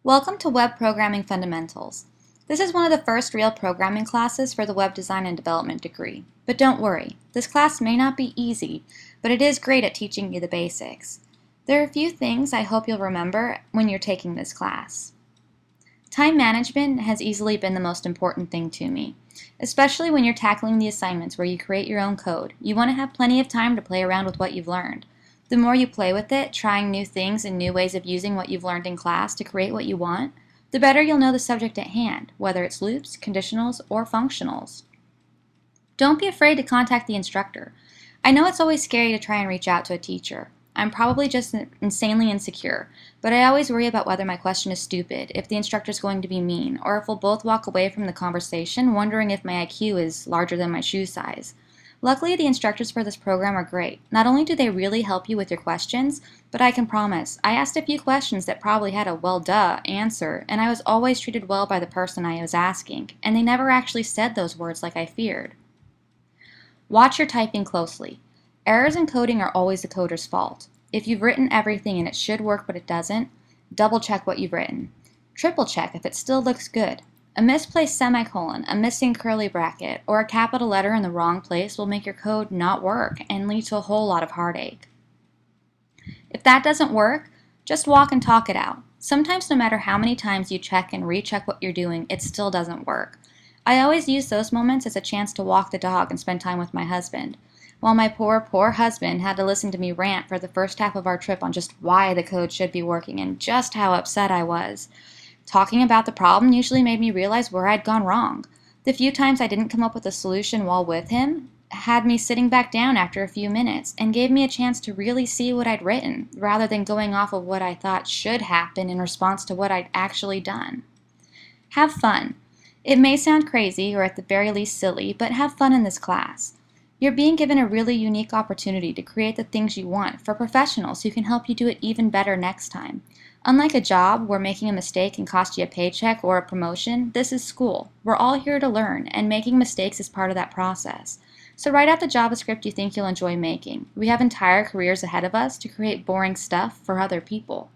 Welcome to Web Programming Fundamentals. This is one of the first real programming classes for the Web Design and Development degree. But don't worry, this class may not be easy, but it is great at teaching you the basics. There are a few things I hope you'll remember when you're taking this class. Time management has easily been the most important thing to me, especially when you're tackling the assignments where you create your own code. You want to have plenty of time to play around with what you've learned. The more you play with it, trying new things and new ways of using what you've learned in class to create what you want, the better you'll know the subject at hand, whether it's loops, conditionals, or functionals. Don't be afraid to contact the instructor. I know it's always scary to try and reach out to a teacher. I'm probably just insanely insecure, but I always worry about whether my question is stupid, if the instructor's going to be mean, or if we'll both walk away from the conversation wondering if my IQ is larger than my shoe size. Luckily, the instructors for this program are great. Not only do they really help you with your questions, but I can promise, I asked a few questions that probably had a well duh answer, and I was always treated well by the person I was asking, and they never actually said those words like I feared. Watch your typing closely. Errors in coding are always the coder's fault. If you've written everything and it should work but it doesn't, double check what you've written. Triple check if it still looks good. A misplaced semicolon, a missing curly bracket, or a capital letter in the wrong place will make your code not work and lead to a whole lot of heartache. If that doesn't work, just walk and talk it out. Sometimes no matter how many times you check and recheck what you're doing, it still doesn't work. I always use those moments as a chance to walk the dog and spend time with my husband. While my poor husband had to listen to me rant for the first half of our trip on just why the code should be working and just how upset I was. Talking about the problem usually made me realize where I'd gone wrong. The few times I didn't come up with a solution while with him had me sitting back down after a few minutes and gave me a chance to really see what I'd written, rather than going off of what I thought should happen in response to what I'd actually done. Have fun. It may sound crazy or at the very least silly, but have fun in this class. You're being given a really unique opportunity to create the things you want for professionals who can help you do it even better next time. Unlike a job where making a mistake can cost you a paycheck or a promotion, this is school. We're all here to learn, and making mistakes is part of that process. So write out the JavaScript you think you'll enjoy making. We have entire careers ahead of us to create boring stuff for other people.